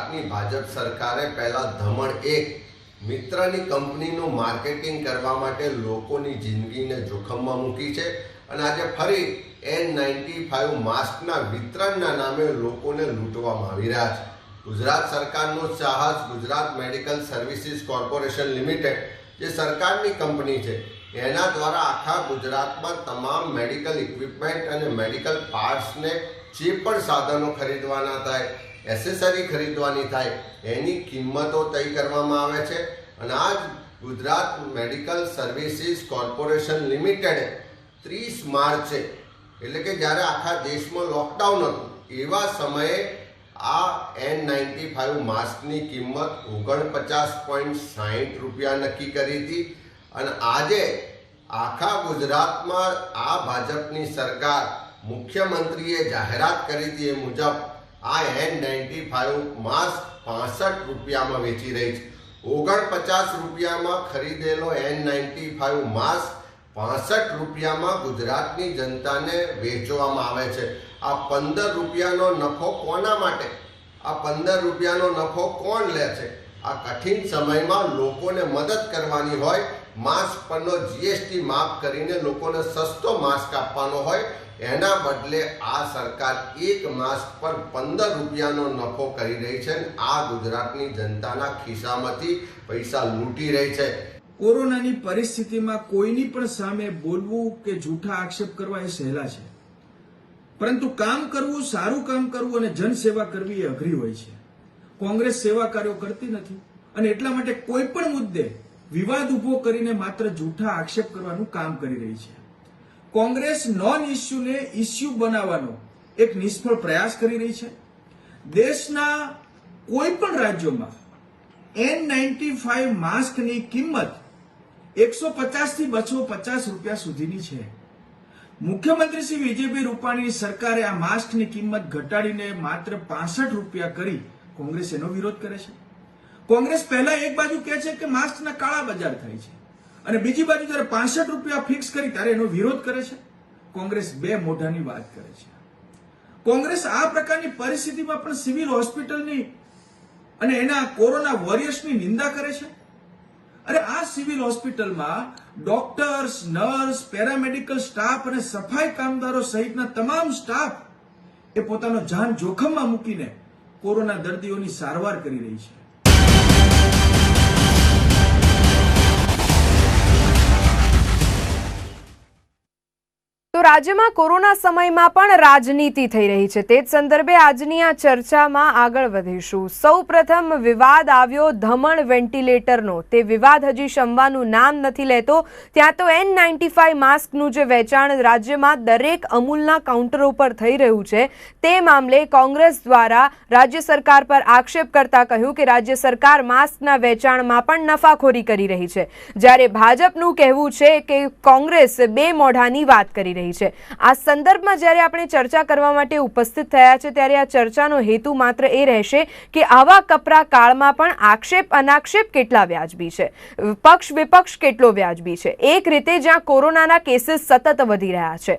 ગુજરાતની ભાજપ સરકારે પહેલા ધમણ એક મિત્રની કંપનીનું માર્કેટિંગ કરવા માટે લોકોની જિંદગીને જોખમમાં મૂકી છે અને આજે ફરી N95 માસ્કના વિતરણના નામે લોકોને લૂંટવામાં આવી રહ્યા છે. ગુજરાત સરકારનું સાહસ Gujarat medical services corporation limited જે સરકારની કંપની છે એના દ્વારા આખા ગુજરાતમાં તમામ મેડિકલ ઇક્વિપમેન્ટ અને મેડિકલ પાર્ટ્સને જે પણ સાધનો ખરીદવાના થાય, એસેસરી ખરીદવાની થાય એની કિંમતો તય કરવામાં આવે છે. અને આજ ગુજરાત મેડિકલ સર્વિસીસ કોર્પોરેશન લિમિટેડે 30 માર્ચે એટલે કે જ્યારે આખા દેશમાં લોકડાઉન હતું એવા સમયે આ N95 માસ્કની કિંમત 49.60 રૂપિયા નક્કી કરી હતી. અને આજે આખા ગુજરાતમાં આ ભાજપની સરકાર મુખ્યમંત્રીએ જાહેરાત કરી હતી એ મુજબ આ N95 માસ્ક 65 રૂપિયામાં વેચી રહી છે. 49 રૂપિયામાં ખરીદેલો N95 માસ્ક 65 રૂપિયામાં ગુજરાતની જનતાને વેચવામાં આવે છે. આ 15 રૂપિયાનો નફો કોના માટે? આ 15 રૂપિયાનો નફો કોણ લે છે? આ કઠિન સમયમાં લોકોને મદદ કરવાની હોય, માસ્ક પરનો GST માફ કરીને લોકોને સસ્તો માસ્ક આપવાનો હોય, એના બદલે આ સરકાર એક માસ્ક પર 15 રૂપિયાનો નફો કરી રહી છે. આ ગુજરાતની જનતાના ખિસ્સામાંથી પૈસા લૂંટી રહી છે. કોરોનાની પરિસ્થિતિમાં કોઈની પણ સામે બોલવું કે જૂઠા આક્ષેપ કરવા એ સહેલા છે, પરંતુ કામ કરવું, સારું કામ કરવું અને જનસેવા કરવી એ અઘરી હોય છે. કોંગ્રેસ સેવા કાર્યો કરતી નથી અને એટલા માટે કોઈ પણ મુદ્દે વિવાદ ઉભો કરીને માત્ર જૂઠા આક્ષેપ કરવાનું કામ કરી રહી છે. કોંગ્રેસ નોન ઇસ્યુને ઇસ્યુ બનાવવાનો એક નિષ્ફળ પ્રયાસ કરી રહી છે. દેશના કોઈ પણ રાજ્યોમાં N95 માસ્કની કિંમત 150 થી 250 રૂપિયા સુધીની છે. મુખ્યમંત્રી શ્રી વિજયભાઈ રૂપાણીની સરકારે આ માસ્કની કિંમત ઘટાડીને માત્ર 65 રૂપિયા કરી કોંગ્રેસ એનો વિરોધ કરે છે. કોંગ્રેસ પહેલા એક બાજુ કહે છે કે માસ્કના કાળા બજાર થાય છે અને બીજી બાજુ જ્યારે 65 રૂપિયા ફિક્સ કરી ત્યારે એનો વિરોધ કરે છે. કોંગ્રેસ બે મોઢાની વાત કરે છે. કોંગ્રેસ આ પ્રકારની પરિસ્થિતિમાં પણ સિવિલ હોસ્પિટલની અને એના કોરોના વોરિયર્સની નિંદા કરે છે. અરે આ સિવિલ હોસ્પિટલમાં ડોક્ટર્સ, નર્સ, પેરામેડિકલ સ્ટાફ અને સફાઈ કામદારો સહિતના તમામ સ્ટાફ એ પોતાનો જાન જોખમમાં મૂકીને કોરોના દર્દીઓની સારવાર કરી રહી છે. તો રાજ્યમાં કોરોના સમયમાં પણ રાજનીતિ થઈ રહી છે. તે જ સંદર્ભે આજની આ ચર્ચામાં આગળ વધીશું. સૌપ્રથમ વિવાદ આવ્યો ધમણ વેન્ટિલેટરનો. તે વિવાદ હજી શમવાનું નામ નથી લેતો. ત્યાં તો N95 માસ્કનું જે વેચાણ રાજ્યમાં દરેક અમૂલના કાઉન્ટરો પર થઈ રહ્યું છે તે મામલે કોંગ્રેસ દ્વારા રાજ્ય સરકાર પર આક્ષેપ કરતા કહ્યું કે રાજ્ય સરકાર માસ્કના વેચાણમાં પણ નફાખોરી કરી રહી છે, જ્યારે ભાજપનું કહેવું છે કે કોંગ્રેસ બે મોઢાની વાત કરી રહી છે. આ સંદર્ભમાં જ્યારે આપણે ચર્ચા કરવા માટે ઉપસ્થિત થયા છે ત્યારે આ ચર્ચાનો હેતુ માત્ર એ રહેશે કે આવા કપરા કાળમાં પણ આક્ષેપ અનાક્ષેપ કેટલા વ્યાજબી છે, પક્ષ વિપક્ષ કેટલો વ્યાજબી છે. એક રીતે જ્યાં કોરોનાના કેસીસ સતત વધી રહ્યા છે,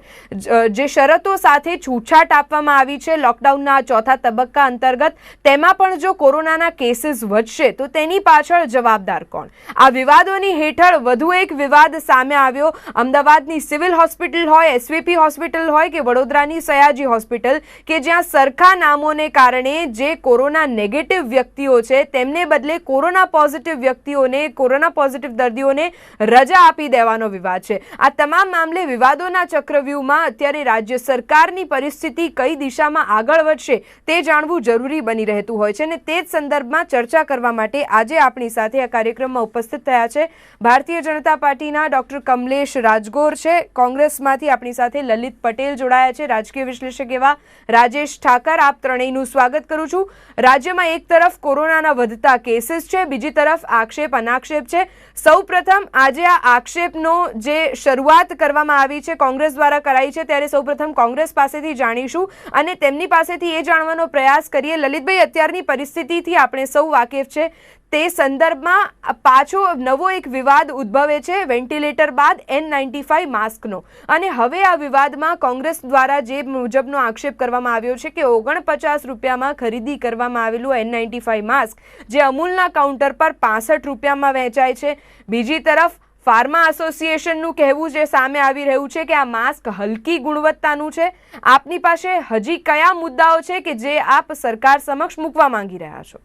જે શરતો સાથે છૂટછાટ આપવામાં આવી છે લોકડાઉનના ચોથા તબક્કા અંતર્ગત, તેમાં પણ જો કોરોનાના કેસીસ વધશે તો તેની પાછળ જવાબદાર કોણ? આ વિવાદોની હેઠળ વધુ એક વિવાદ સામે આવ્યો. અમદાવાદની સિવિલ હોસ્પિટલ હોય, SVP હોસ્પિટલ હોય કે વડોદરાની સયાજી હોસ્પિટલ, કે જ્યાં સરખા નામોને કારણે જે કોરોના નેગેટિવ વ્યક્તિઓ છે તેમને બદલે કોરોના પોઝિટિવ વ્યક્તિઓને, કોરોના પોઝિટિવ દર્દીઓને રજા આપી દેવાનો વિવાદ છે. આ તમામ મામલે વિવાદોના ચક્રવ્યૂહમાં અત્યારે રાજ્ય સરકારની પરિસ્થિતિ કઈ દિશામાં આગળ વધશે તે જાણવું જરૂરી બની રહેતું હોય છે અને તે જ સંદર્ભમાં ચર્ચા કરવા માટે આજે આપણી સાથે આ કાર્યક્રમમાં ઉપસ્થિત થયા છે ભારતીય જનતા પાર્ટીના ડોક્ટર કમલેશ રાજગોર છે, કોંગ્રેસમાંથી આપણી સાથે લલિત પટેલ જોડાયા છે, રાજકીય વિશ્લેષક એવા રાજેશ ઠાકર. આપ ત્રણેયનું સ્વાગત કરું છું. રાજ્યમાં એક તરફ કોરોનાના વધતા કેસીસ છે, બીજી તરફ આક્ષેપ અનાક્ષેપ છે. સૌપ્રથમ આજે આ આક્ષેપનો જે શરૂઆત કરવામાં આવી છે કોંગ્રેસ દ્વારા કરાઈ છે, ત્યારે સૌપ્રથમ કોંગ્રેસ પાસેથી જાણીશું અને તેમની પાસેથી એ જાણવાનો પ્રયાસ કરીએ. લલિતભાઈ, અત્યારની પરિસ્થિતિથી આપણે સૌ વાકેફ છે, તે સંદર્ભમાં પાછો નવો એક વિવાદ ઉદ્ભવે છે વેન્ટિલેટર બાદ N95 માસ્કનો. અને હવે આ વિવાદમાં કોંગ્રેસ દ્વારા જે મુજબનો આક્ષેપ કરવામાં આવ્યો છે કે 49 રૂપિયામાં ખરીદી કરવામાં આવેલું N95 માસ્ક જે અમૂલના કાઉન્ટર પર 65 રૂપિયામાં વેચાય છે. બીજી તરફ ફાર્મા એસોસિએશનનું કહેવું જે સામે આવી રહ્યું છે કે આ માસ્ક હલકી ગુણવત્તાનું છે. આપની પાસે હજી કયા મુદ્દાઓ છે કે જે આપ સરકાર સમક્ષ મૂકવા માંગી રહ્યા છો?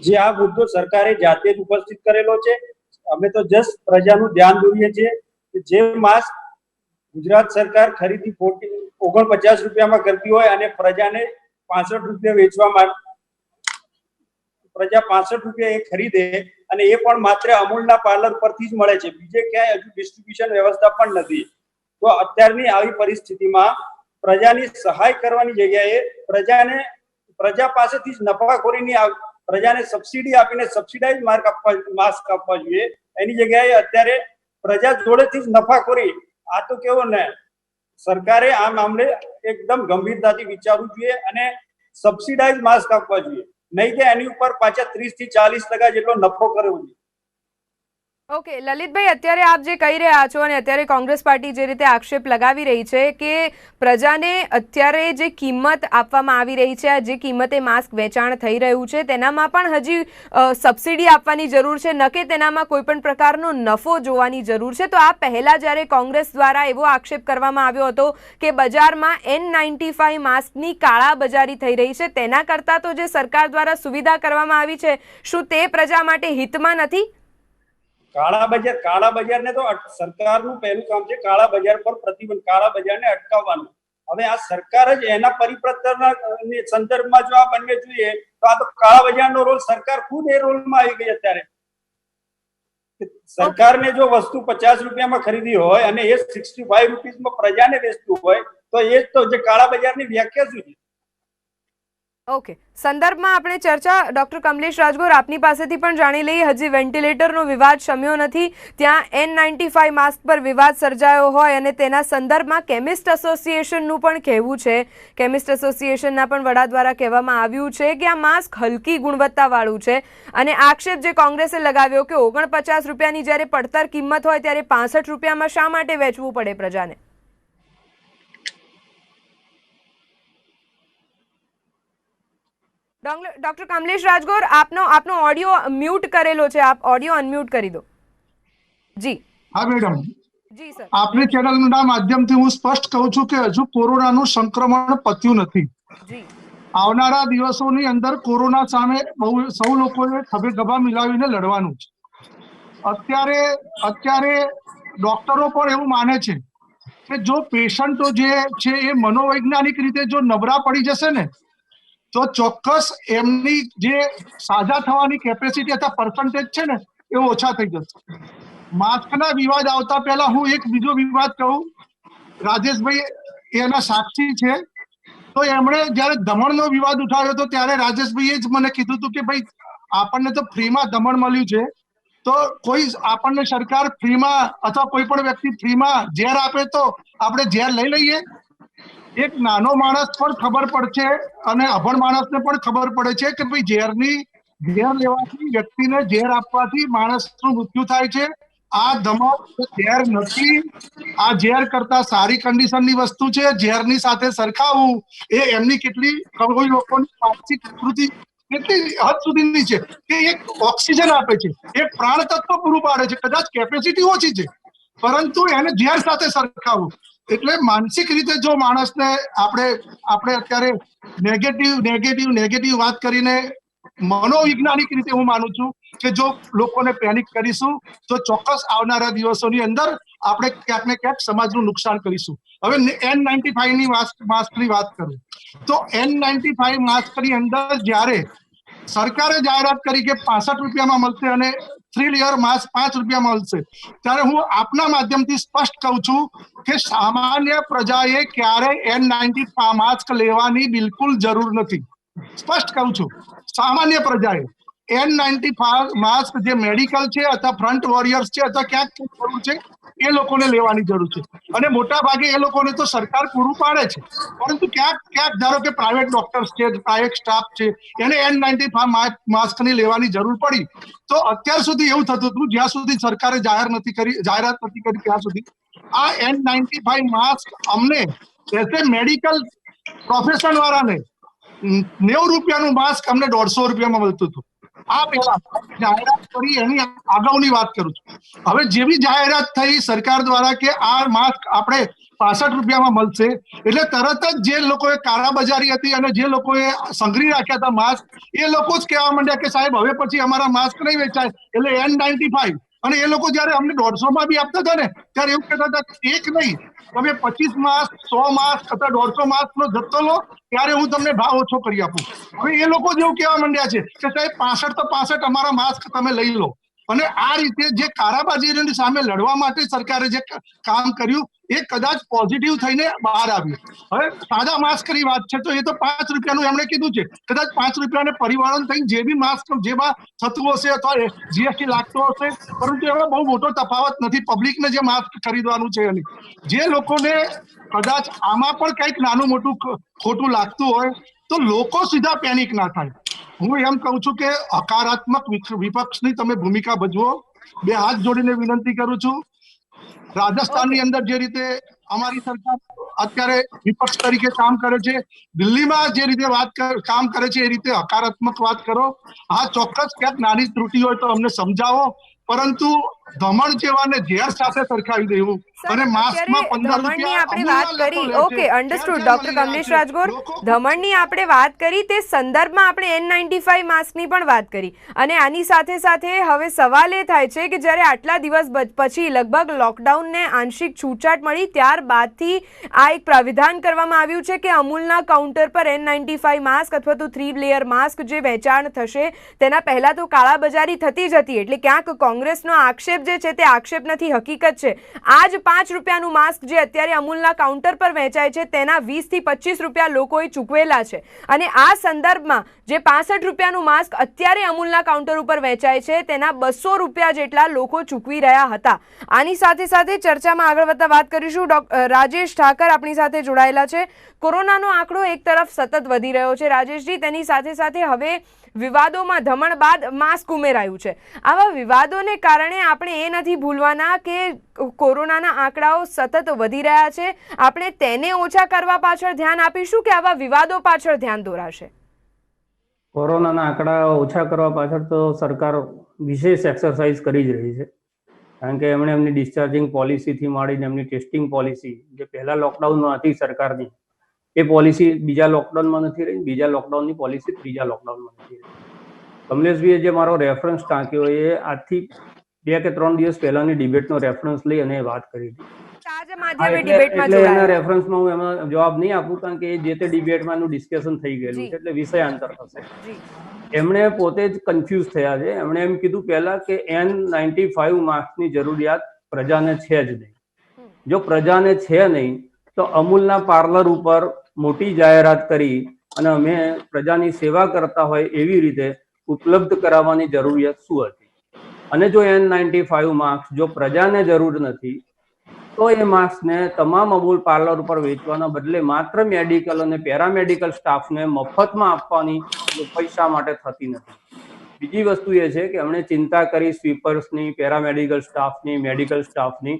જે આ મુદ્દો સરકારે જાતે જ ઉપસ્થિત કરેલો છે. અમે તો જસ્ટ પ્રજાનું ધ્યાન દોરીએ છીએ કે જે માસ્ક ગુજરાત સરકાર ખરીદી 49 રૂપિયામાં કરતી હોય અને પ્રજાને 65 રૂપિયા વેચવામાં, પ્રજા 65 રૂપિયા એ ખરીદે અને એ પણ માત્ર અમૂલના પાર્લર પરથી જ મળે છે, બીજે ક્યાંય હજુ ડિસ્ટ્રીબ્યુશન વ્યવસ્થા પણ નથી. તો અત્યારની આવી પરિસ્થિતિમાં પ્રજાની સહાય કરવાની જગ્યાએ પ્રજા પાસેથી જ નફાખોરીની, પ્રજાને સબસિડી આપીને સબસિડાઇઝ માસ્ક આપવા જોઈએ. એની જગ્યાએ અત્યારે પ્રજા જોડેથી જ નફાખોરી. આ તો કેવો ને, સરકારે આ મામલે એકદમ ગંભીરતાથી વિચારવું જોઈએ અને સબસિડાઇઝ માસ્ક આપવા જોઈએ, નહીં કે એની ઉપર પાછા 30 થી 40% જેટલો નફો કરવો જોઈએ. ઓકે લલિતભાઈ, અત્યારે આપ જે કહી રહ્યા છો અને અત્યારે કોંગ્રેસ પાર્ટી જે રીતે આક્ષેપ લગાવી રહી છે કે પ્રજાને અત્યારે જે કિંમત આપવામાં આવી રહી છે, જે કિંમતે માસ્ક વેચાણ થઈ રહ્યું છે તેનામાં પણ હજી સબસિડી આપવાની જરૂર છે, ન કે તેનામાં કોઈ પણ પ્રકારનો નફો જોવાની જરૂર છે. તો આ પહેલા જ્યારે કોંગ્રેસ દ્વારા એવો આક્ષેપ કરવામાં આવ્યો હતો કે બજારમાં N95 માસ્કની કાળાબજારી થઈ રહી છે, તેના કરતાં તો જે સરકાર દ્વારા સુવિધા કરવામાં આવી છે શું તે પ્રજા માટે હિતમાં નથી? કાળા બજારને તો સરકારનું પહેલું કામ છે કાળા બજાર પર પ્રતિબંધ, કાળા બજારને અટકાવવાનું. હવે આ સરકાર જ એના પરિપત્રના સંદર્ભમાં જો આ બનવું જોઈએ તો આ તો કાળા બજારનો રોલ, સરકાર ખુદ એ રોલમાં આવી ગઈ. અત્યારે સરકારને જો વસ્તુ 50 રૂપિયામાં ખરીદી હોય અને એ 65 રૂપીસમાં પ્રજાને વેચતું હોય તો એ તો જે કાળા બજારની વ્યાખ્યા શું છે? ઓકે, સંદર્ભમાં આપણે ચર્ચા ડોક્ટર કમલેશ રાજગોર આપની પાસેથી પણ જાણી લઈએ. હજી વેન્ટિલેટરનો વિવાદ શમ્યો નથી, ત્યાં N95 માસ્ક પર વિવાદ સર્જાયો હોય અને તેના સંદર્ભમાં કેમિસ્ટ એસોસિએશનનું પણ કહેવું છે, કેમિસ્ટ એસોસિએશનના પણ વડા દ્વારા કહેવામાં આવ્યું છે કે આ માસ્ક હલકી ગુણવત્તાવાળું છે. અને આક્ષેપ જે કોંગ્રેસે લગાવ્યો કે 49 રૂપિયાની જ્યારે પડતર કિંમત હોય ત્યારે 65 રૂપિયામાં શા માટે વેચવું પડે પ્રજાને? ડોક્ટર કમલેશ રાજગોર, આપનો ઓડિયો મ્યુટ કરેલો છે, આપ ઓડિયો અનમ્યુટ કરી દો. જી હા મેડમ, જી સર. આપની ચેનલના માધ્યમથી હું સ્પષ્ટ કહું છું કે હજુ કોરોનાનું સંક્રમણ પત્યું નથી. જી. આવનારા દિવસોની અંદર કોરોના સામે સૌ લોકોએ ખભે ખભા મિલાવીને લડવાનું છે. અત્યારે ડોક્ટરો પણ એવું માને છે કે જો પેશન્ટો જે છે એ મનોવૈજ્ઞાનિક રીતે જો નબળા પડી જશે ને તો ચોક્કસ એમની જે સાજા થવાની કેપેસિટી અથવા પર્સન્ટેજ છે ને એ ઓછા થઈ જશે. માસ્કના વિવાદ આવતા પહેલા હું એક બીજો વિવાદ કહું. રાજેશભાઈ એના સાક્ષી છે, તો એમણે જયારે દમણનો વિવાદ ઉઠાવ્યો હતો ત્યારે રાજેશભાઈએ જ મને કીધું હતું કે ભાઈ આપણને તો ફ્રીમાં દમણ મળ્યું છે, તો કોઈ આપણને સરકાર ફ્રીમાં અથવા કોઈ પણ વ્યક્તિ ફ્રીમાં ઝેર આપે તો આપણે ઝેર લઈ લઈએ? એક નાનો માણસ પણ ખબર પડશે અને અભણ માણસને પણ ખબર પડે છે કે ભાઈ ઝેર લેવાથી, વ્યક્તિને ઝેર આપવાથી માણસનું મૃત્યુ થાય છે. આ દમણ ઝેર નથી, આ ઝેર કરતા સારી કન્ડિશનની વસ્તુ છે. ઝેરની સાથે સરખાવવું એ એમની કેટલી કોઈ લોકોની માનસિક પ્રકૃતિ કેટલી હદ સુધીની છે કે એક ઓક્સિજન આપે છે, એક પ્રાણ તત્વ પૂરું પાડે છે. કદાચ કેપેસિટી ઓછી છે પરંતુ એને ઝેર સાથે સરખાવવું એટલે માનસિક રીતે જો માણસને આપણે અત્યારે નેગેટિવ વાત કરીને મનોવૈજ્ઞાનિક રીતે હું માનું છું કે જો લોકોને પેનિક કરીશું તો ચોક્કસ આવનારા દિવસોની અંદર આપણે ક્યાંક ને ક્યાંક સમાજનું નુકસાન કરીશું. હવે N95 ની માસ્કની વાત કરું તો N95 માસ્કની અંદર જ્યારે સરકારે જાહેરાત કરી કે 65 રૂપિયામાં મળશે અને 3 લેયર માસ્ક 5 રૂપિયામાં મળશે, ત્યારે હું આપના માધ્યમથી સ્પષ્ટ કહું છું કે સામાન્ય પ્રજાએ ક્યારેય N95 માસ્ક લેવાની બિલકુલ જરૂર નથી. સ્પષ્ટ કહું છું, સામાન્ય પ્રજાએ N95 માસ્ક જે મેડિકલ છે અથવા ફ્રન્ટ વોરિયર્સ છે અથવા ક્યાંક જરૂર છે એ લોકોને લેવાની જરૂર છે. અને મોટા ભાગે એ લોકોને તો સરકાર પૂરું પાડે છે, પરંતુ ક્યાંક ધારો કે પ્રાઇવેટ ડોક્ટર્સ છે, પ્રાઇવેટ સ્ટાફ છે, એને N95 માસ્કની લેવાની જરૂર પડી, તો અત્યાર સુધી એવું થતું હતું જ્યાં સુધી સરકારે જાહેરાત નથી કરી ત્યાં સુધી આ N95 માસ્ક અમને એઝ મેડિકલ પ્રોફેશન વાળાને 90 રૂપિયાનું માસ્ક અમને 150 રૂપિયામાં મળતું હતું. આ પહેલા જાહેરાત કરી એની અગાઉની વાત કરું છું. હવે જેવી જાહેરાત થઈ સરકાર દ્વારા કે આ માસ્ક આપણે 65 રૂપિયામાં મળશે, એટલે તરત જ જે લોકોએ કાળાબજારી હતી અને જે લોકોએ સંગ્રહી રાખ્યા હતા માસ્ક, એ લોકો જ કહેવા માંડ્યા કે સાહેબ હવે પછી અમારા માસ્ક નહીં વેચાય, એટલે N95. અને એ લોકો જયારે અમને 150 બી આપતા હતા ને, ત્યારે એવું કહેતા હતા એક નહીં, તમે 25 માસ્ક, 100 માસ્ક અથવા 150 માસ્ક નો જથ્થો લો, ત્યારે હું તમને ભાવ ઓછો કરી આપું. હવે એ લોકો જેવું કહેવા માંડ્યા છે કે સાહેબ 65 તો 65 અમારા માસ્ક તમે લઈ લો. અને આ રીતે જે કાળાબાજારીની સામે લડવા માટે સરકારે જે કામ કર્યું એ કદાચ પોઝિટિવ થઈને બહાર આવ્યું. હવે સાદા માસ્કની વાત છે તો એ તો 5 રૂપિયાનું એમણે કીધું છે, કદાચ 5 રૂપિયાને પરિવર્તન થઈને જે બી માસ્ક જેમાં થતું હશે અથવા GST લાગતો હશે, પરંતુ એમાં બહુ મોટો તફાવત નથી પબ્લિકને જે માસ્ક ખરીદવાનું છે એની. જે લોકોને કદાચ આમાં પણ કંઈક નાનું મોટું ખોટું લાગતું હોય તો લોકો સીધા પેનિક ના થાય. હું એમ કહું છું કે હકારાત્મક વિપક્ષની તમે ભૂમિકા ભજવો. બે હાથ જોડીને વિનંતી કરું છું. રાજસ્થાનની અંદર જે રીતે અમારી સરકાર અત્યારે વિપક્ષ તરીકે કામ કરે છે, દિલ્હીમાં જે રીતે કામ કરે છે એ રીતે હકારાત્મક વાત કરો. હા, ચોક્કસ ક્યાંક નાની ત્રુટિ હોય તો અમને સમજાવો, પરંતુ દમણ જેવાને ઝેર સાથે સરખાવી દેવું અને માસ્કમાં 15 ધમણની રૂપિયા આપણે વાત કરી, okay understood doctor Kamlesh Rajgor, ધમણની આપણે વાત કરી, તે સંદર્ભમાં આપણે N95 માસ્કની પણ વાત કરી. અને આની સાથે સાથે હવે સવાલ એ થાય છે કે જ્યારે આટલા દિવસ પછી લગભગ લોકડાઉનને આંશિક છૂટછાટ મળી ત્યારબાદથી આ એક પ્રાવિધાન કરવામાં આવ્યું છે કે અમૂલના કાઉન્ટર પર N95 માસ્ક અથવા તો 3 લેયર માસ્ક જે વેચાણ થશે તેના પહેલા તો કાળાબજારી થતી જ હતી. એટલે ક્યાંક કોંગ્રેસનો આક્ષેપ જે છે તે આક્ષેપ નથી, હકીકત છે. આજ 5 રૂપિયાનું માસ્ક જે અત્યારે અમૂલના કાઉન્ટર પર વેચાય છે તેના 20 થી 25 રૂપિયા લોકોએ ચૂકવેલા છે. અને આ સંદર્ભમાં જે 65 રૂપિયાનું માસ્ક અત્યારે અમૂલના કાઉન્ટર ઉપર વેચાય છે તેના 200 રૂપિયા જેટલા લોકો ચૂકવી રહ્યા હતા. આની સાથે સાથે ચર્ચામાં આગળ વધતા વાત કરીશું. રાજેશ ઠાકર આપણી સાથે જોડાયેલા છે. કોરોનાનો આંકડો એક તરફ સતત વધી રહ્યો છે રાજેશજી, તેની સાથે સાથે હવે વિવાદોમાં ધમણ બાદ માસ્ક ઉમેરાયું છે. આવા વિવાદોને કારણે આપણે એ નથી ભૂલવાના કે કોરોનાના આંકડાઓ સતત વધી રહ્યા છે. આપણે તેને ઓછા કરવા પાછળ ધ્યાન આપીશું કે આવા વિવાદો પાછળ ધ્યાન દોરાશે? કોરોનાના આંકડા ઓછા કરવા પાછળ તો સરકાર વિશેષ એક્સરસાઇઝ કરી જ રહી છે. કારણ કે એમણે એમની ડિસ્ચાર્જિંગ પોલિસીથી માંડીને એમની ટેસ્ટિંગ પોલિસી જે પહેલા લોકડાઉનમાં હતી સરકારની, એ પોલિસી બીજા લોકડાઉનમાં નથી રહી, બીજા લોકડાઉનની પોલિસી ત્રીજા લોકડાઉનમાં નથી રહી. કમલેશભાઈએ જે મારો રેફરન્સ ટાંક્યો એ આજથી 2 કે 3 દિવસ પહેલાની ડિબેટનો રેફરન્સ લઈ અને વાત કરી હતી. એટલે એના રેફરન્સમાં હું એમાં જવાબ નહીં આપું, કારણ કે જે તે ડિબેટમાં એનું ડિસ્કશન થઈ ગયેલું છે એટલે વિષયાંતર થશે. એમણે પોતે જ કન્ફ્યુઝ થયા છે. એમણે એમ કીધું પહેલા કે N95 માસ્કની જરૂરિયાત પ્રજાને છે જ નહીં. જો પ્રજાને છે નહીં તો અમૂલના પાર્લર ઉપર મોટી જાહેરાત કરી અને અમે પ્રજાની સેવા કરતા હોય એવી રીતે ઉપલબ્ધ કરાવવાની જરૂરિયાત શું હતી? અને જો N95 માસ્ક જો પ્રજાને જરૂર નથી તો એ માસ્કને તમામ અમૂલ પાર્લર ઉપર વેચવાના બદલે માત્ર મેડિકલ અને પેરામેડિકલ સ્ટાફને મફતમાં આપવાની પૈસા માટે થતી નથી. બીજી વસ્તુ એ છે કે એમણે ચિંતા કરી સ્વીપર્સની, પેરામેડિકલ સ્ટાફની, મેડિકલ સ્ટાફની.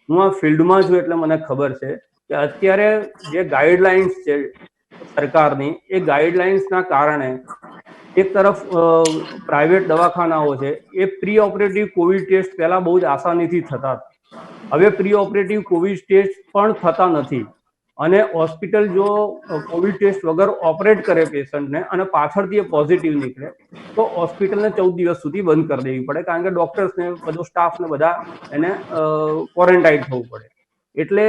હું આ ફિલ્ડમાં છું એટલે મને ખબર છે કે અત્યારે જે ગાઈડલાઇન્સ છે સરકારની, એ ગાઈડલાઇન્સના કારણે એક તરફ પ્રાઇવેટ દવાખાનાઓ છે એ પ્રી ઓપરેટિવ કોવિડ ટેસ્ટ પહેલા બહુ જ આસાનીથી થતા હતા. હવે પ્રી ઓપરેટિવ કોવિડ ટેસ્ટ પણ થતા નથી. અને હોસ્પિટલ જો કોવિડ ટેસ્ટ વગર ઓપરેટ કરે પેશન્ટને અને પાછળથી એ પોઝિટિવ નીકળે તો હોસ્પિટલને 14 દિવસ સુધી બંધ કરી દેવી પડે, કારણ કે ડોક્ટર્સને બધો સ્ટાફને બધા એને ક્વોરન્ટાઇન થવું પડે. એટલે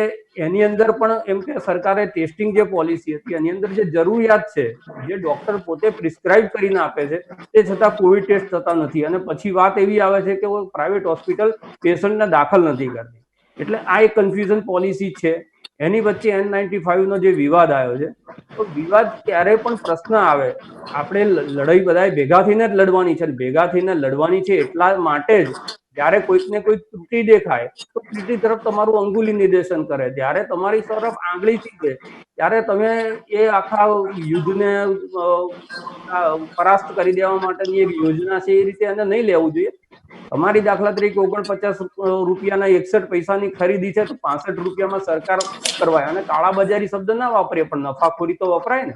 એની અંદર પણ એમ કે સરકારે ટેસ્ટિંગ જે પોલિસી હતી એની અંદર જે જરૂરિયાત છે, જે ડોક્ટર પોતે પ્રિસ્ક્રાઇબ કરીને આપે છે તે છતાં કોવિડ ટેસ્ટ થતા નથી. અને પછી વાત એવી આવે છે કે પ્રાઇવેટ હોસ્પિટલ પેશન્ટને દાખલ નથી કરતી. એટલે આ એક કન્ફ્યુઝન પોલિસી છે. એની વચ્ચે N95 નો જે વિવાદ આવ્યો છે, તો વિવાદ ક્યારે પણ પ્રશ્ન આવે, આપણે લડાઈ બધાએ ભેગા થઈને જ લડવાની છે. ભેગા થઈને લડવાની છે એટલા માટે જ ત્યારે કોઈકને કોઈ ત્રુટિ દેખાય તો ત્રુટિ તરફ તમારું અંગુલી નિર્દેશન કરે, જ્યારે તમારી તરફ આંગળી ચીંધે ત્યારે તમે એ આખા યુદ્ધને પરાસ્ત કરી દેવા માટેની એક યોજના છે, એ રીતે એને નહીં લેવું જોઈએ. તમારી દાખલા તરીકે 49 રૂપિયાના 61 પૈસાની ખરીદી છે તો 65 રૂપિયામાં સરકાર કરવાય, અને કાળા બજારી શબ્દ ના વાપરીએ પણ નફાખોરી તો વપરાય ને.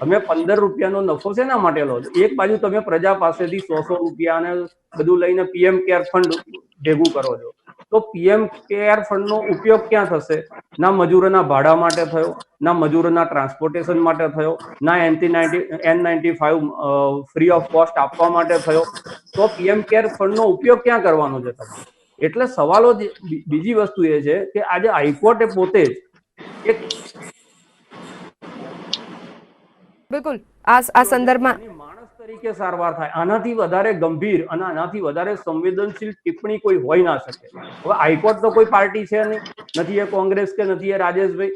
તમે 15 રૂપિયાનો નફો શેના માટે લો છો? એક બાજુ તમે પ્રજા પાસેથી 100 રૂપિયા અને બધું લઈને પીએમ કેર ફંડ ભેગું કરો છો, તો પીએમ કેર ફંડનો ઉપયોગ ક્યાં થશે? ના મજૂરોના ભાડા માટે થયો, ના મજૂરોના ટ્રાન્સપોર્ટેશન માટે થયો, ના N95 ફ્રી ઓફ કોસ્ટ આપવા માટે થયો. તો પીએમ કેર ફંડનો ઉપયોગ ક્યાં કરવાનો છે તમારે? એટલે સવાલો બીજી વસ્તુ એ છે કે આજે હાઈકોર્ટે પોતે જ એક બિલકુલ આ સંદર્ભમાં માણસ તરીકે સારવાર થાય, આનાથી વધારે ગંભીર અને આનાથી વધારે સંવેદનશીલ ટિપ્પણી કોઈ હોઈ ના શકે. હવે હાઈકોર્ટ તો કોઈ પાર્ટી છે નહીં, નથી એ કોંગ્રેસ કે નથી એ રાજેશભાઈ,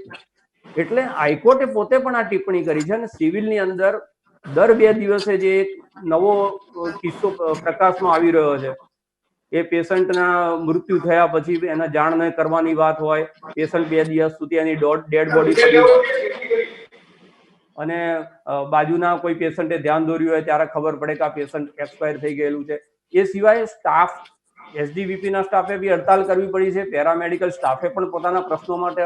એટલે હાઈકોર્ટે પોતે પણ આ ટિપ્પણી કરી છે. અને સિવિલની અંદર દર 2 દિવસે જે એક નવો કિસ્સો પ્રકાશમાં આવી રહ્યો છે, એ પેશન્ટના મૃત્યુ થયા પછી એને જાણ ન કરવાની વાત હોય, પેશન્ટ 2 દિવસ સુધી એની ડેડ બોડી અને બાજુના કોઈ પેશન્ટે ધ્યાન દોર્યું હોય ત્યારે ખબર પડે કે આ પેશન્ટ એક્સપાયર થઈ ગયેલું છે. એ સિવાય સ્ટાફ, એસડીવીપી ના સ્ટાફે બી હડતાલ કરવી પડી છે, પેરામેડિકલ સ્ટાફે પણ પોતાના પ્રશ્નો માટે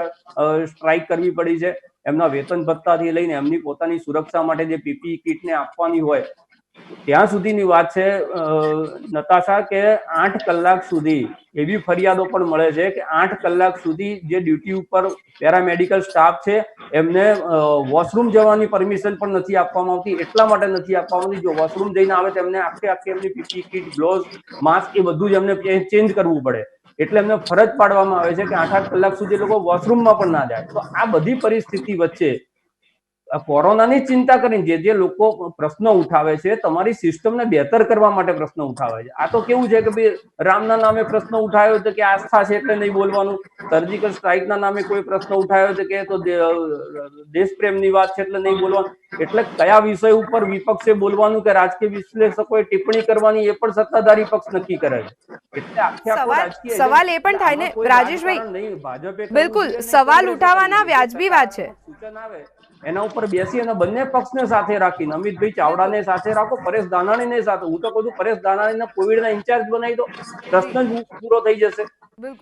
સ્ટ્રાઇક કરવી પડી છે. એમના વેતન ભત્તાથી લઈને એમની પોતાની સુરક્ષા માટે જે પીપીઈ કીટને આપવાની હોય ત્યાં સુધીની વાત છે નતાશા, કે 8 કલાક સુધી એવી ફરિયાદો પણ મળે છે કે 8 કલાક સુધી જે ડ્યુટી ઉપર પેરામેડિકલ સ્ટાફ છે એમને વોશરૂમ જવાની પરમિશન પણ નથી આપવામાં આવતી. એટલા માટે નથી આપવામાં આવતી, જો વોશરૂમ જઈને આવે તો એમને આખી એમની પીપી કીટ, ગ્લોવ્સ, માસ્ક એ બધું જ એમને ચેન્જ કરવું પડે. એટલે એમને ફરજ પાડવામાં આવે છે કે 8 કલાક સુધી લોકો વોશરૂમમાં પણ ના જાય. તો આ બધી પરિસ્થિતિ વચ્ચે કોરોનાની ચિંતા કરીને જે લોકો પ્રશ્નો ઉઠાવે છે, તમારી સિસ્ટમને બહેતર કરવા માટે પ્રશ્નો ઉઠાવે છે. આ તો કેવું છે કે ભાઈ રામના નામે પ્રશ્ન ઉઠાવ્યો છે કે આસ્થા છે એટલે નહીં બોલવાનું, સર્જિકલ સ્ટ્રાઇકના નામે કોઈ પ્રશ્ન ઉઠાવ્યો છે કે તો દેશ પ્રેમની વાત છે એટલે નહીં બોલવાનું. એટલે કયા વિષય ઉપર વિપક્ષે બોલવાનું કે રાજકીય વિશ્લેષકોએ ટિપ્પણી કરવાની એ પણ સત્તાધારી પક્ષ નક્કી કરે છે. એટલે સવાલ એ પણ થાય ને રાજેશભાઈ, બિલકુલ સવાલ ઉઠાવવાના વ્યાજબી વાત છે. સૂચન આવે એના ઉપર બેસી અને બંને પક્ષને સાથે રાખીને અમિતભાઈ ચાવડાને સાથે રાખો, પરેશ દાનાણીને સાથે, હું તો કહું છું પરેશ દાનાણીને કોવિડના ઇન્ચાર્જ બનાવી દો, પ્રશ્ન જ પૂરો થઈ જશે.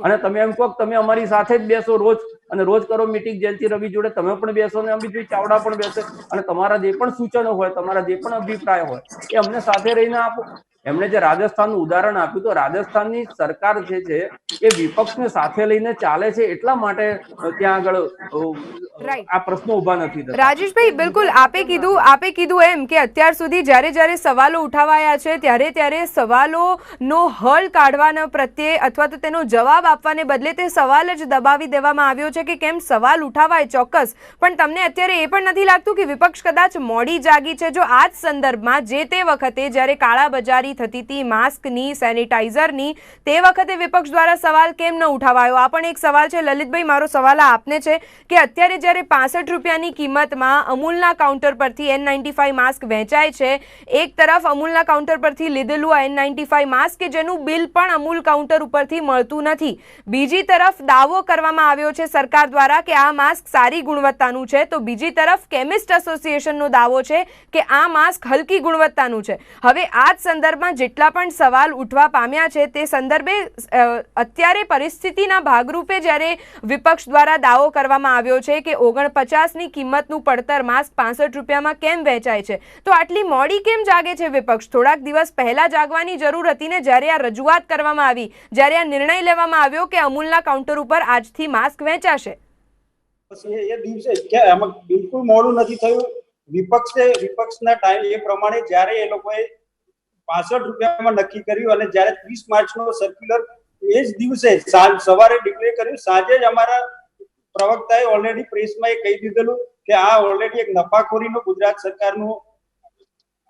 અને તમે એમ કહો તમે અમારી સાથે જ બેસો રોજ અને રોજ કરો મીટિંગ, જયંતિ રવિ જોડે તમે પણ બેસો ને અમિતભાઈ ચાવડા પણ બેસે, અને તમારા જે પણ સૂચનો હોય, તમારા જે પણ અભિપ્રાય હોય એ અમને સાથે રહીને આપો. એમણે જે રાજસ્થાનનું ઉદાહરણ આપ્યું, તો રાજસ્થાનની સરકાર જે છે એ વિપક્ષને સાથે લઈને ચાલે છે, એટલા માટે ત્યાં આગળ આ પ્રશ્નો ઉભા નથી થતા. રાજેશભાઈ, બિલકુલ આપે કીધું એમ કે અત્યાર સુધી જ્યારે સવાલો ઉઠાવાયા છે ત્યારે સવાલોનો હલ કાઢવાના પ્રત્યે અથવા તો તેનો જવાબ આપવાને બદલે તે સવાલ જ દબાવી દેવામાં આવ્યો છે કે કેમ સવાલ ઉઠાવાય, ચોક્કસ. પણ તમને અત્યારે એ પણ નથી લાગતું કે વિપક્ષ કદાચ મોડી જાગી છે? જો આ જ સંદર્ભમાં જે તે વખતે જ્યારે કાળા બજારી થતી હતી માસ્કની, સેનિટાઈઝરની, તે વખતે વિપક્ષ દ્વારા સવાલ કેમ ન ઉઠાવાયો? આ પણ એક સવાલ છે. લલિતભાઈ, મારો સવાલ આપને છે કે અત્યારે જ્યારે 65 રૂપિયાની કિંમતમાં અમૂલના કાઉન્ટર પરથી N95 માસ્ક વેચાય છે, એક તરફ અમૂલના કાઉન્ટર પરથી લીધેલું આ N95 માસ્ક કે જેનું બિલ પણ અમૂલ કાઉન્ટર ઉપરથી મળતું નથી, બીજી તરફ દાવો કરવામાં આવ્યો છે સરકાર દ્વારા કે આ માસ્ક સારી ગુણવત્તાનું છે, તો બીજી તરફ કેમિસ્ટ એસોસિએશનનો દાવો છે કે આ માસ્ક હલકી ગુણવત્તાનું છે. હવે આ જ સંદર્ભમાં જેટલા પણ સવાલ ઉઠવા પામ્યા છે તે સંદર્ભે અત્યારે પરિસ્થિતિના ભાગરૂપે જ્યારે વિપક્ષ દ્વારા દાવો કરવામાં આવ્યો છે કે 49ની કિંમતનું પડતર માસ્ક 65 રૂપિયામાં કેમ વેચાય છે, તો આટલી મોડી કેમ જાગે છે વિપક્ષ? થોડાક દિવસ પહેલા જાગવાની જરૂર હતી ને, જ્યારે આ રજૂઆત કરવામાં આવી, જ્યારે આ નિર્ણય લેવામાં આવ્યો કે અમૂલના કાઉન્ટર ઉપર આજથી માસ્ક વેચાશે. એ દિવસે એમાં બિલકુલ મોડું નથી થયું. વિપક્ષના ટાઈમ એ પ્રમાણે જ્યારે એ લોકોએ 65 રૂપિયામાં નક્કી કર્યું અને જ્યારે 30 માર્ચનો સર્ક્યુલર એ જ દિવસે સવારે ડિક્લેર કર્યું, સાંજે જ અમારા પ્રવક્તાએ ઓલરેડી પ્રેસમાં એ કહી દીધેલું કે આ ઓલરેડી એક નફાખોરીનું ગુજરાત સરકારનું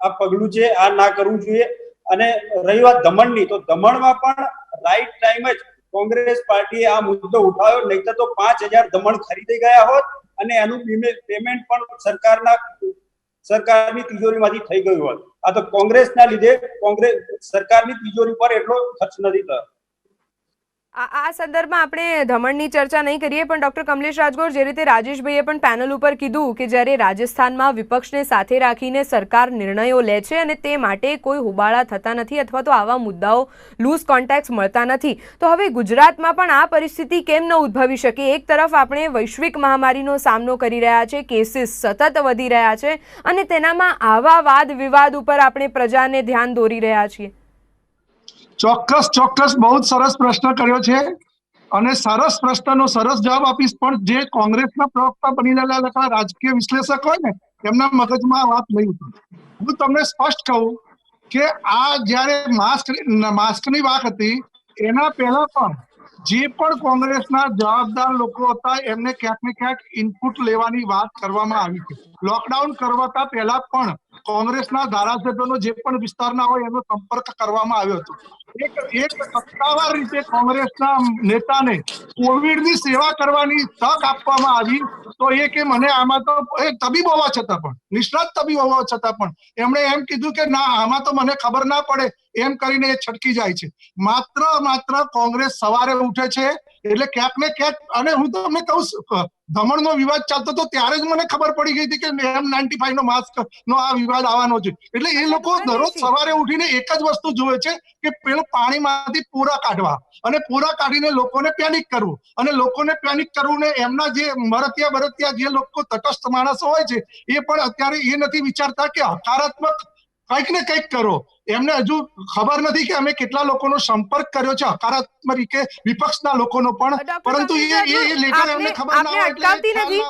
આ પગલું છે, આ ના કરવું જોઈએ. અને રહી વાત દમણની, તો દમણમાં પણ રાઈટ ટાઈમ જ કોંગ્રેસ પાર્ટીએ આ મુદ્દો ઉઠાવ્યો, નહીં તો 5000 દમણ ખરીદી ગયા હોત અને એનું પેમેન્ટ પણ સરકારની તિજોરીમાંથી થઈ ગયું હોત. આ તો કોંગ્રેસના લીધે કોંગ્રેસ સરકારની તિજોરી પર એટલો ખર્ચ નથી થયો. આ સંદર્ભમાં આપણે ધમણની ચર્ચા નહીં કરીએ, પણ ડોક્ટર કમલેશ રાજગોર, જે રીતે રાજેશભાઈએ પણ પેનલ ઉપર કીધું કે જ્યારે રાજસ્થાનમાં વિપક્ષને સાથે રાખીને સરકાર નિર્ણયો લે છે અને તે માટે કોઈ હોબાળા થતા નથી અથવા તો આવા મુદ્દાઓ લૂઝ કોન્ટેક્ટ મળતા નથી, તો હવે ગુજરાતમાં પણ આ પરિસ્થિતિ કેમ ન ઉદ્ભવી શકે? એક તરફ આપણે વૈશ્વિક મહામારીનો સામનો કરી રહ્યા છે, કેસીસ સતત વધી રહ્યા છે અને તેનામાં આવા વાદ વિવાદ ઉપર આપણે પ્રજાને ધ્યાન દોરી રહ્યા છીએ. ચોક્કસ બહુ જ સરસ પ્રશ્ન કર્યો છે અને સરસ પ્રશ્નનો સરસ જવાબ આપીશ, પણ જે કોંગ્રેસના પ્રવક્તા બની રહેલા રાજકીય વિશ્લેષક હોય ને એમના મગજમાં આ વાત નહીં ઉતરે. હું તમને સ્પષ્ટ કહું કે આ જ્યારે માસ્કની વાત હતી એના પહેલા પણ જે પણ કોંગ્રેસના જવાબદાર લોકો હતા એમને ક્યાંક ને ક્યાંક ઇનપુટ લેવાની વાત કરવામાં આવી છે. લોકડાઉન કરવાતા પહેલા પણ કોંગ્રેસના ધારાસભ્યોનો જે પણ વિસ્તારના હોય એનો સંપર્ક કરવામાં આવ્યો હતો. એક સત્તાવાર રીતે કોંગ્રેસના નેતાને કોવિડની સેવા કરવાની તક આપવામાં આવી તો એ કે મને આમાં તો તબીબ હોવા છતાં પણ, નિષ્ણાત તબીબ હોવા છતાં પણ એમણે એમ કીધું કે ના આમાં તો મને ખબર ના પડે એમ કરીને એ છટકી જાય છે. માત્ર કોંગ્રેસ સવારે ઉઠે છે એટલે ક્યાંક ને ક્યાંક, અને હું તમને કહું દમણનો વિવાદ ચાલતો હતો ત્યારે જ મને ખબર પડી ગઈ હતી કે N95 નો માસ્ક નો આ વિવાદ આવવાનો છે. એટલે એ લોકો દરરોજ સવારે ઉઠીને એક જ વસ્તુ જોવે છે કે પેલું પાણીમાંથી પૂરા કાઢવા અને પૂરા કાઢીને લોકોને પેનિક કરવું, અને લોકોને પેનિક કરવું ને એમના જે મરતિયા જે લોકો તટસ્થ માણસો હોય છે એ પણ અત્યારે એ નથી વિચારતા કે હકારાત્મક કંઈક ને કંઈક કરો. એમને હજુ ખબર નથી કે અમે કેટલા લોકોનો સંપર્ક કર્યો છે હકારાત્મક રીતે, વિપક્ષના લોકોનો પણ, પરંતુ એ લેટર એમને ખબર ના હોય એટલે નથી.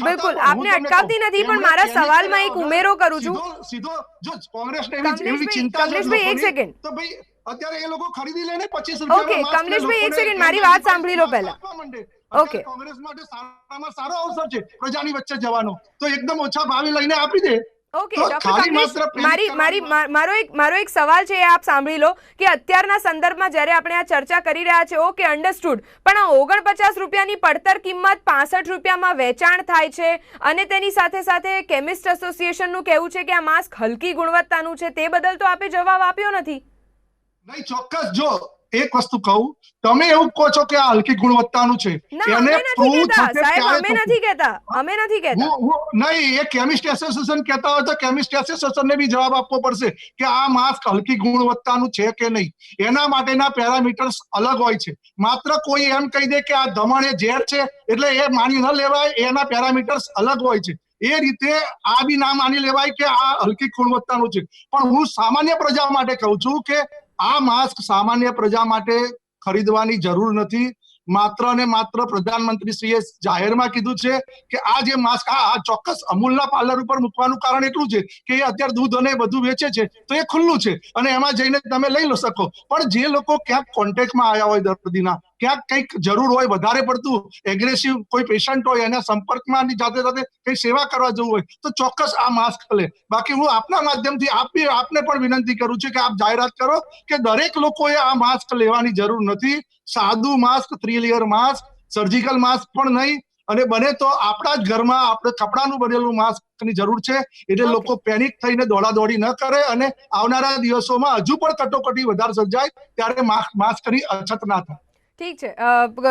બિલકુલ આપને અટકાવતી નથી, પણ મારા સવાલમાં એક ઉમેરો કરું છું. સીધો જો કોંગ્રેસને એવી ચિંતા છે કમલેશભાઈ એક સેકન્ડ, તો ભાઈ અત્યારે એ લોકો ખરીદી લે ને 25 ઓકે કમલેશભાઈ એક સેકન્ડ મારી વાત સાંભળી લો પહેલા. ઓકે, કોંગ્રેસ માટે સારામાં સારો અવસર છે પ્રજાની વચ્ચે જવાનો, તો એકદમ ઓછા ભાવે લઈને આપી દે. ઓકે ડોક્ટર કમલેશ, મારો એક સવાલ છે, આપ સાંભળી લો કે અત્યારના સંદર્ભમાં જ્યારે આપણે આ ચર્ચા કરી રહ્યા છે, ઓકે અન્ડરસ્ટુડ, પણ આ 49 રૂપિયાની પડતર કિંમત 65 રૂપિયામાં વેચાણ થાય છે અને તેની સાથે સાથે કેમિસ્ટ એસોસિએશનનું કહેવું છે કે આ માસ્ક હલકી ગુણવત્તાનું છે, તે બદલ તો આપે જવાબ આપ્યો નથી. નહીં, ચોક્કસ. જો એક વસ્તુ કહું, તમે એવું કહો છો કે આ હલકી ગુણવત્તાનું છે, એને પ્રૂવ થશે ત્યારે અમે નથી કહેતા. નહીં, એ કેમિસ્ટ એસોસિએશન કહેતા હોય તો કેમિસ્ટ એસોસિએશનને બી જવાબ આપવો પડશે કે આ માસ્ક હલકી ગુણવત્તાનું છે કે નહીં. એના માટેના પેરામીટર્સ અલગ હોય છે. માત્ર કોઈ એમ કહી દે કે આ ધમણ એ ઝેર છે એટલે એ માની ન લેવાય, એના પેરામીટર્સ અલગ હોય છે. એ રીતે આ બી ના માની લેવાય કે આ હલકી ગુણવત્તાનું છે. પણ હું સામાન્ય પ્રજા માટે કહું છું કે આ માસ્ક સામાન્ય પ્રજા માટે ખરીદવાની જરૂર નથી. માત્ર ને માત્ર પ્રધાનમંત્રીશ્રીએ જાહેરમાં કીધું છે કે આ જે માસ્ક આ ચોક્કસ અમૂલના પાર્લર ઉપર મૂકવાનું કારણ એટલું છે કે એ અત્યારે દૂધ અને બધું વેચે છે તો એ ખુલ્લું છે અને એમાં જઈને તમે લઈ શકો. પણ જે લોકો ક્યાંક કોન્ટેક્ટમાં આવ્યા હોય દર્દીના, ક્યાંક કંઈક જરૂર હોય, વધારે પડતું એગ્રેસિવ કોઈ પેશન્ટ હોય, એના સંપર્કમાં સાથે સાથે કઈ સેવા કરવા જવું હોય તો ચોક્કસ આ માસ્ક લે. બાકી હું આપના માધ્યમથી આપને પણ વિનંતી કરું છું કે આપ જાહેરાત કરો કે દરેક લોકોએ આ માસ્ક લેવાની જરૂર નથી. સાદું mask, 3 layer mask, surgical mask પણ નહીં, અને બને તો આપણા જ ઘરમાં આપણે કપડાનું બનેલું માસ્કની જરૂર છે. એટલે લોકો પેનિક થઈને દોડાદોડી ન કરે અને આવનારા દિવસોમાં હજુ પણ કટોકટી વધારે સર્જાય ત્યારે માસ્કની અછત ના થાય. ઠીક છે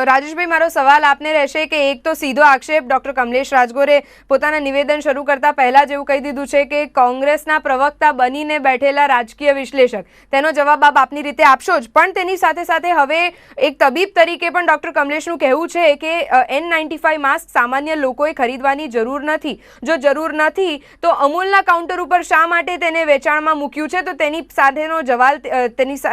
રાજેશભાઈ, મારો સવાલ આપને રહેશે કે એક તો સીધો આક્ષેપ ડોક્ટર કમલેશ રાજગોરે પોતાના નિવેદન શરૂ કરતા પહેલા જ એવું કહી દીધું છે કે કોંગ્રેસના પ્રવક્તા બનીને બેઠેલા રાજકીય વિશ્લેષક, તેનો જવાબ આપ આપની રીતે આપશો જ, પણ તેની સાથે સાથે હવે એક તબીબ તરીકે પણ ડોક્ટર કમલેશનું કહેવું છે કે N95 માસ્ક સામાન્ય લોકોએ ખરીદવાની જરૂર નથી. જો જરૂર નથી તો અમૂલના કાઉન્ટર ઉપર શા માટે તેને વેચાણમાં મૂક્યું છે? તો તેની સાથેનો જવાબ,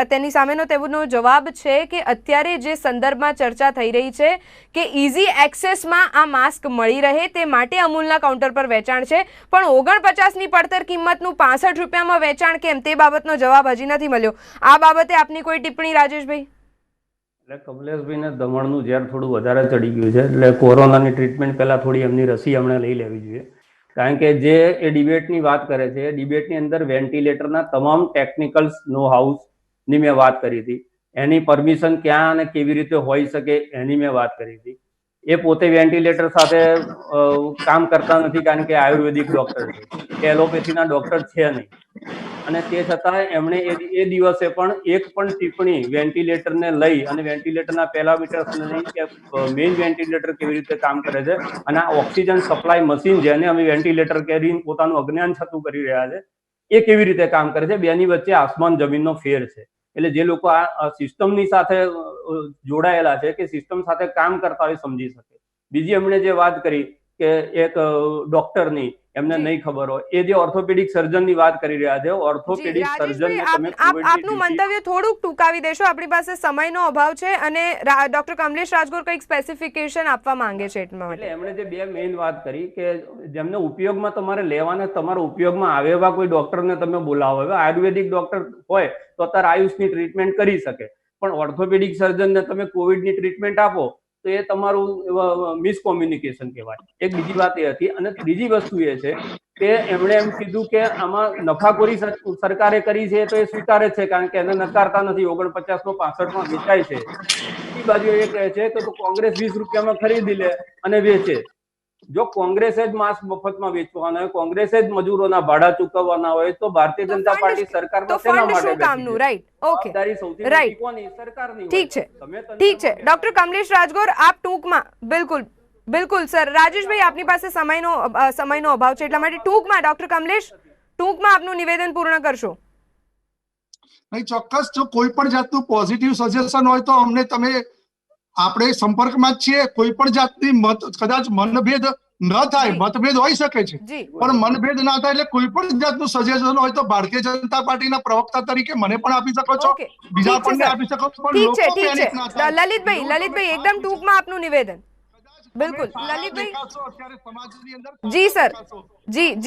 તેની સામેનો તેનો જવાબ છે કે અત્યારે જે સંદર્ભમાં ચર્ચા થઈ રહી છે કે ઇઝી એક્સેસમાં આ માસ્ક મળી રહે તે માટે અમૂલના કાઉન્ટર પર વેચાણ છે, પણ 49ની પડતર કિંમતનું 65 રૂપિયામાં વેચાણ કેમ, તે બાબતનો જવાબ હજી નથી મળ્યો. આ બાબતે આપની કોઈ ટિપ્પણી રાજેશભાઈ? એટલે કમલેશભાઈને દમણનું ઝેર થોડું વધારે ચડી ગયું છે, એટલે કોરોનાની ટ્રીટમેન્ટ પહેલા થોડી એમની રસી હમણાં લઈ લેવી જોઈએ. કારણ કે જે એ ડિબેટની વાત કરે છે, એ ડિબેટની અંદર વેન્ટિલેટરના તમામ ટેકનિકલ નો હાઉસની મેં વાત કરી હતી, એની પરમિશન ક્યાં અને કેવી રીતે હોઈ શકે એની મેં વાત કરી હતી. એ પોતે વેન્ટિલેટર સાથે કામ કરતા નથી, કારણ કે આયુર્વેદિક ડોક્ટર છે, એલોપેથીના ડોક્ટર છે નહીં. અને તે છતાં એમણે એ દિવસે પણ એક પણ ટિપ્પણી વેન્ટિલેટરને લઈ અને વેન્ટિલેટરના પેરામીટર્સને લઈ કે મેઇન વેન્ટિલેટર કેવી રીતે કામ કરે છે અને આ ઓક્સિજન સપ્લાય મશીન જેને અમે વેન્ટિલેટર કરીને પોતાનું અજ્ઞાન છતું કરી રહ્યા છે એ કેવી રીતે કામ કરે છે, બેની વચ્ચે આસમાન જમીનનો ફેર છે. એટલે જે લોકો આ સિસ્ટમની સાથે જોડાયેલા છે કે સિસ્ટમ સાથે કામ કરતા હોય સમજી શકે. બીજી એમણે જે વાત કરી કે એક ડોક્ટરની એમને નહીં ખબર હોય, એ જે ઓર્થોપેડિક સર્જનની વાત કરી રહ્યા છે, ઓર્થોપેડિક સર્જનને તમે આપનું મંતવ્ય થોડુંક ટૂંકાવી દેશો, આપણી પાસે સમયનો અભાવ છે અને ડોક્ટર કમલેશ રાજગોર કંઈક સ્પેસિફિકેશન આપવા માંગે છે એટલા માટે. એટલે એમણે જે બે મેઇન વાત કરી કે જેમને ઉપયોગમાં તમારે લેવાના, તમારા ઉપયોગમાં આવે એવા કોઈ ડોક્ટરને તમે બોલાવો. હવે આયુર્વેદિક ડોક્ટર હોય તો અત્યારે આયુષની ટ્રીટમેન્ટ કરી શકે, પણ ઓર્થોપેડિક સર્જનને તમે કોવિડની ટ્રીટમેન્ટ આપો તો એ તમારું મિસકોમ્યુનિકેશન કહેવાય. એક બીજી વાત એ હતી. અને ત્રીજી વસ્તુ એ છે કે એમણે એમ કીધું કે આમાં નફાખોરી સરકારે કરી છે તો એ સ્વીકારે છે, કારણ કે એને નકારતા નથી. 49 નો 65 વેચાય છે. બીજી બાજુ એ કહે છે કે કોંગ્રેસ 20 રૂપિયામાં ખરીદી લે અને વેચે. જો કોંગ્રેસે જ માંસ મફતમાં વેચવાના હોય, કોંગ્રેસે જ મજૂરોના ભાડા ચૂકવવાના હોય તો ભારતીય જનતા પાર્ટી સરકારમાં શેના માટે બેઠી છે? રાઈટ, ઓકે, સૌથી રાઈટ, કોની? સરકારની. ઠીક છે, ઠીક છે. ડોક્ટર કમલેશ રાજગોર, આપ ટૂંકમાં, બિલકુલ બિલકુલ સર. રાજેશભાઈ, આપની પાસે સમયનો અભાવ છે એટલા માટે ટૂંકમાં ડોક્ટર કમલેશ, ટૂંકમાં આપનું નિવેદન પૂર્ણ કરશો. નહીં, ચોક્કસ. જો કોઈ પણ જાતનું પોઝિટિવ સજેશન હોય તો અમને તમે, આપણે સંપર્કમાં જ છીએ. કોઈ પણ જાતની કદાચ મનભેદ ન થાય, મતભેદ હોઈ શકે છે પણ મનભેદ ના થાય, એટલે કોઈ પણ જાતનું સજેશન હોય તો ભારતીય જનતા પાર્ટીના પ્રવક્તા તરીકે મને પણ આપી શકો છો, બીજા પણ આપી શકો છો. પણ લોકો પેનિક ના થાય. લલિતભાઈ એકદમ ટૂંકમાં આપનું નિવેદન. બિલકુલ લલિતભાઈ. અત્યારે સમાજની અંદર. જી સર,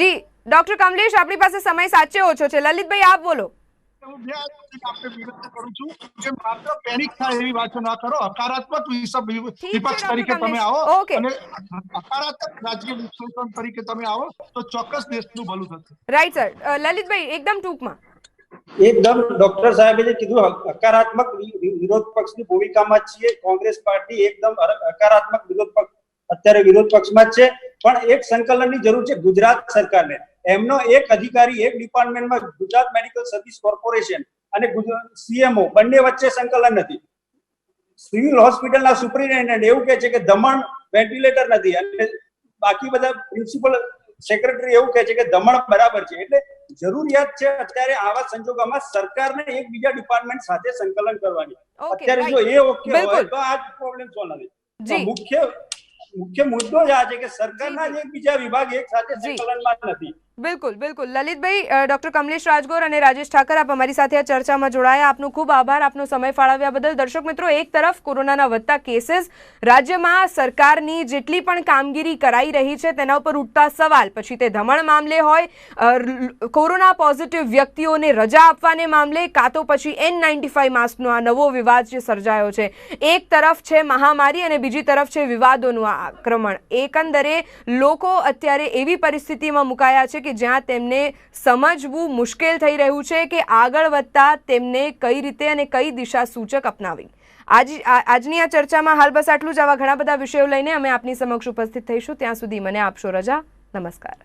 જી ડોક્ટર કમલેશ, આપણી પાસે સમય સાચે ઓછો છે. લલિતભાઈ આપ બોલો. હું બે આપણે વિનંતી કરું છું કે માત્ર પેનિક થાય એવી વાતો ના કરો. હકારાત્મક વિપક્ષ તરીકે તમે આવો અને હકારાત્મક રાજકીય વિશ્લેષણ તરીકે તમે આવો તો ચોક્કસ દેશનું ભલું થશે. Right sir. લલિતભાઈ એકદમ ટૂંકમાં. એકદમ ડોક્ટર સાહેબે જે કીધું, હકારાત્મક વિરોધ પક્ષની ભૂમિકામાં છીએ. કોંગ્રેસ પાર્ટી એકદમ હકારાત્મક વિરોધ પક્ષ, અત્યારે વિરોધ પક્ષમાં જ છે. પણ એક સંકલનની જરૂર છે ગુજરાત સરકારને. એમનો એક અધિકારી એક ડિપાર્ટમેન્ટમાં ગુજરાત મેડિકલ સર્વિસ કોર્પોરેશન અને સીએમઓ બંને વચ્ચે સંકલન નથી. સિવિલ હોસ્પિટલના સુપ્રિન્ટેન્ડન્ટ એવું કહે છે કે દમણ વેન્ટિલેટર નથી અને બાકી બધા પ્રિન્સિપલ સેક્રેટરી એવું કહે છે કે દમણ બરાબર છે. એટલે જરૂરિયાત છે અત્યારે આવા સંજોગોમાં સરકારને એકબીજા ડિપાર્ટમેન્ટ સાથે સંકલન કરવાની. અત્યારે જો એ ઓકે હોય તો આ પ્રોબ્લેમ સોલ્વ નથી. મુખ્ય મુદ્દો જ આ છે કે સરકારના જ એકબીજા વિભાગ એક સાથે સંકલનમાં નથી. બિલકુલ લલિતભાઈ, ડોક્ટર કમલેશ રાજગોર અને રાજેશ ઠાકર, આપ અમારી સાથે આ ચર્ચામાં જોડાયા. આપનો ખૂબ આભાર, આપનો સમય ફાળવ્યા બદલ. દર્શક મિત્રો, એક તરફ કોરોનાના વધતા કેસીસ, રાજ્યમાં સરકારની જેટલી પણ કામગીરી કરાઈ રહી છે તેના ઉપર ઉઠતા સવાલ, પછી તે ધમણ મામલે હોય, કોરોના પોઝિટિવ વ્યક્તિઓને રજા આપવાને મામલે, કાં તો પછી N95 માસ્કનો આ નવો વિવાદ જે સર્જાયો છે. એક તરફ છે મહામારી અને બીજી તરફ છે વિવાદોનું આક્રમણ. એકંદરે લોકો અત્યારે એવી પરિસ્થિતિમાં મુકાયા છે કે જ્યાં તેમને સમજવું મુશ્કેલ થઈ રહ્યું છે કે આગળ વધતા તેમને કઈ રીતે અને કઈ દિશા સૂચક અપનાવી. આજની આ ચર્ચામાં હાલ બસ આટલું જ. આવા ઘણા બધા વિષયો લઈને અમે આપની સમક્ષ ઉપસ્થિત થઈશું. ત્યાં સુધી મને આપશો રજા. નમસ્કાર.